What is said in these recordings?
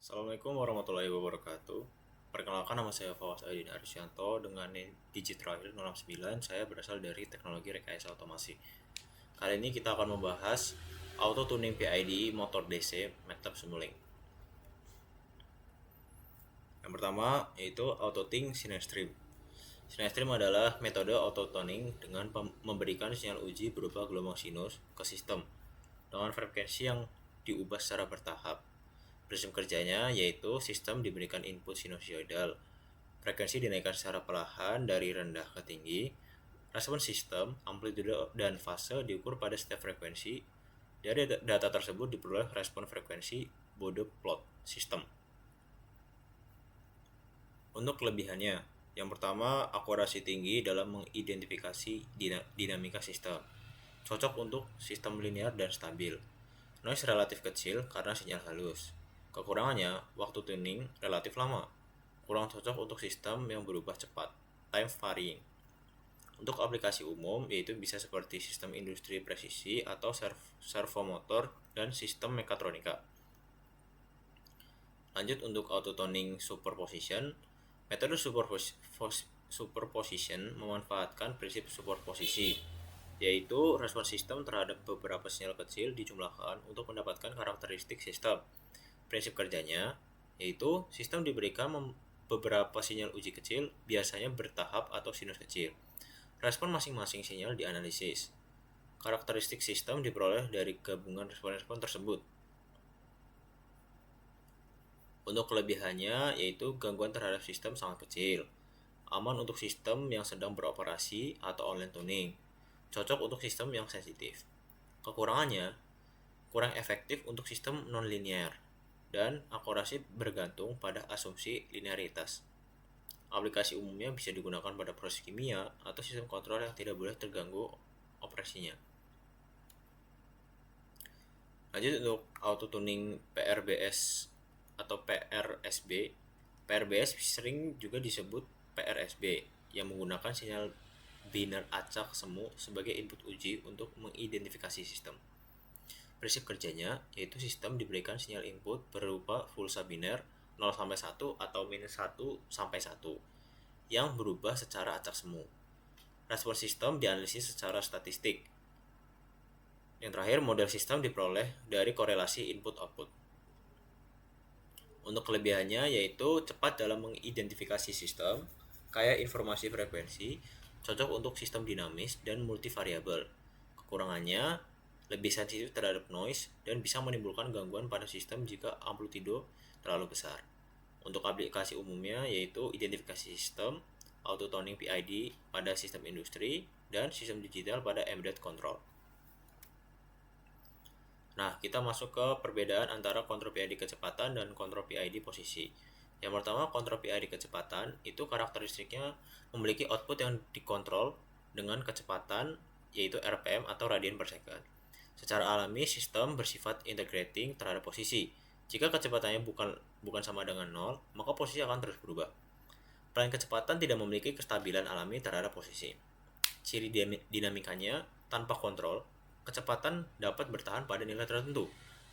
Assalamualaikum warahmatullahi wabarakatuh. Perkenalkan, nama saya Fawaz Aidin Arisyanto dengan digit terakhir 069. Saya berasal dari Teknologi Rekayasa Otomasi. Kali ini kita akan membahas Auto Tuning PID Motor DC MATLAB Simulink. Yang pertama yaitu Auto Tuning Sinestream. Sinestream adalah metode auto tuning dengan memberikan sinyal uji berupa gelombang sinus ke sistem dengan frekuensi yang diubah secara bertahap. Prinsip kerjanya yaitu sistem diberikan input sinusoidal. Frekuensi dinaikkan secara perlahan dari rendah ke tinggi. Respon sistem, amplitude dan fase diukur pada setiap frekuensi. Dari data tersebut diperoleh respon frekuensi Bode plot sistem. Untuk kelebihannya, yang pertama, akurasi tinggi dalam mengidentifikasi dinamika sistem. Cocok untuk sistem linear dan stabil. Noise relatif kecil karena sinyal halus. Kekurangannya, waktu tuning relatif lama. Kurang cocok untuk sistem yang berubah cepat, time varying. Untuk aplikasi umum, yaitu bisa seperti sistem industri presisi atau servomotor dan sistem mekatronika. Lanjut untuk auto tuning superposition. Metode superposition memanfaatkan prinsip superposisi, yaitu respon sistem terhadap beberapa sinyal kecil dijumlahkan untuk mendapatkan karakteristik sistem. Prinsip kerjanya yaitu sistem diberikan beberapa sinyal uji kecil, biasanya bertahap atau sinus kecil. Respon masing-masing sinyal dianalisis. Karakteristik sistem diperoleh dari gabungan respon-respon tersebut. Untuk kelebihannya yaitu gangguan terhadap sistem sangat kecil, aman untuk sistem yang sedang beroperasi atau online tuning, cocok untuk sistem yang sensitif. Kekurangannya, kurang efektif untuk sistem non-linear, dan akurasi bergantung pada asumsi linearitas. Aplikasi umumnya bisa digunakan pada proses kimia atau sistem kontrol yang tidak boleh terganggu operasinya. Lanjut untuk auto tuning PRBS atau PRSB. PRBS sering juga disebut PRSB yang menggunakan sinyal biner acak semu sebagai input uji untuk mengidentifikasi sistem. Prinsip kerjanya yaitu sistem diberikan sinyal input berupa pulsa biner 0-1 atau minus 1-1 yang berubah secara acak semu. Respon sistem dianalisis secara statistik. Yang terakhir, model sistem diperoleh dari korelasi input-output. Untuk kelebihannya yaitu cepat dalam mengidentifikasi sistem, kaya informasi frekuensi, cocok untuk sistem dinamis dan multivariabel. Kekurangannya, lebih sensitif terhadap noise dan bisa menimbulkan gangguan pada sistem jika amplitudo terlalu besar. Untuk aplikasi umumnya yaitu identifikasi sistem, auto tuning PID pada sistem industri, dan sistem digital pada embedded control. Nah, kita masuk ke perbedaan antara kontrol PID kecepatan dan kontrol PID posisi. Yang pertama, kontrol PID kecepatan itu karakteristiknya memiliki output yang dikontrol dengan kecepatan yaitu RPM atau radian per second. Secara alami, sistem bersifat integrating terhadap posisi. Jika kecepatannya bukan sama dengan 0, maka posisi akan terus berubah. Peran kecepatan tidak memiliki kestabilan alami terhadap posisi. Ciri dinamikanya, tanpa kontrol, kecepatan dapat bertahan pada nilai tertentu,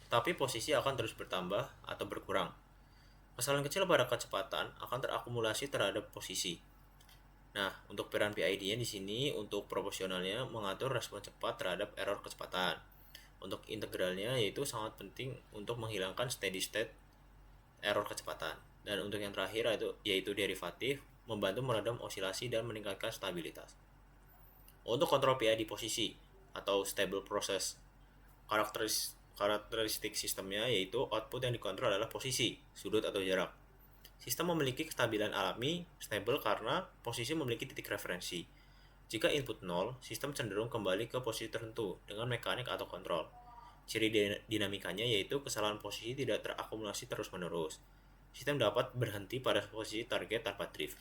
tetapi posisi akan terus bertambah atau berkurang. Kesalahan kecil pada kecepatan akan terakumulasi terhadap posisi. Nah, untuk peran PID-nya di sini untuk proporsionalnya mengatur respon cepat terhadap error kecepatan. Untuk integralnya yaitu sangat penting untuk menghilangkan steady state error kecepatan. Dan untuk yang terakhir yaitu derivatif, membantu meredam osilasi dan meningkatkan stabilitas. Untuk kontrol PID posisi atau stable process, karakteristik sistemnya yaitu output yang dikontrol adalah posisi, sudut atau jarak. Sistem memiliki kestabilan alami, stable karena posisi memiliki titik referensi. Jika input 0, sistem cenderung kembali ke posisi tertentu dengan mekanik atau kontrol. Ciri dinamikanya yaitu kesalahan posisi tidak terakumulasi terus-menerus. Sistem dapat berhenti pada posisi target tanpa drift.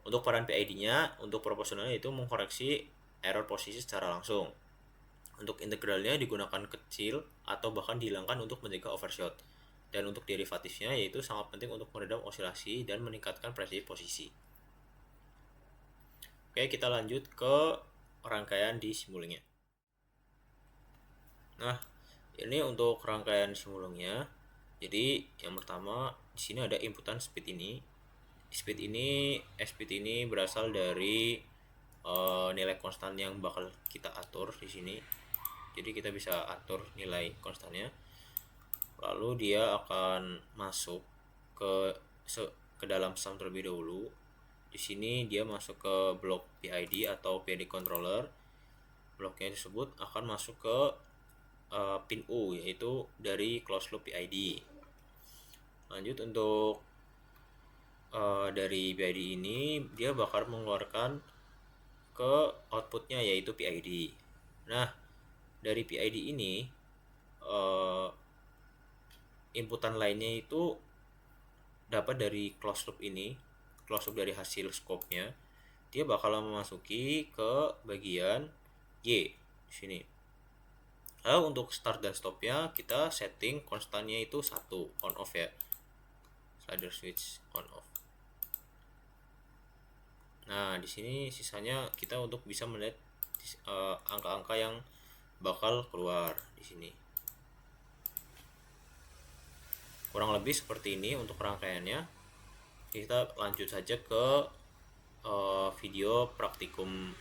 Untuk peran PID-nya, untuk proporsionalnya yaitu mengkoreksi error posisi secara langsung. Untuk integralnya digunakan kecil atau bahkan dihilangkan untuk mencegah overshot. Dan untuk derivatifnya yaitu sangat penting untuk meredam osilasi dan meningkatkan presisi posisi. Oke, kita lanjut ke rangkaian di simulingnya. Nah, ini untuk rangkaian simulingnya. Jadi yang pertama di sini ada inputan speed ini. Speed ini berasal dari nilai konstan yang bakal kita atur di sini. Jadi kita bisa atur nilai konstannya. Lalu dia akan masuk ke ke dalam sum terlebih dahulu. Di sini dia masuk ke blok PID atau PID controller. Bloknya tersebut akan masuk ke pin U, yaitu dari closed loop PID. Lanjut untuk dari PID ini dia bakal mengeluarkan ke outputnya, yaitu PID. Nah, dari PID ini inputan lainnya itu dapat dari closed loop ini. Closed loop dari hasil scope-nya dia bakal memasuki ke bagian Y di sini. Lalu untuk start dan stopnya kita setting konstannya itu 1, on off ya, slider switch on off. Nah di sini sisanya kita untuk bisa melihat angka-angka yang bakal keluar di sini. Kurang lebih seperti ini untuk rangkaiannya. Kita lanjut saja ke video praktikum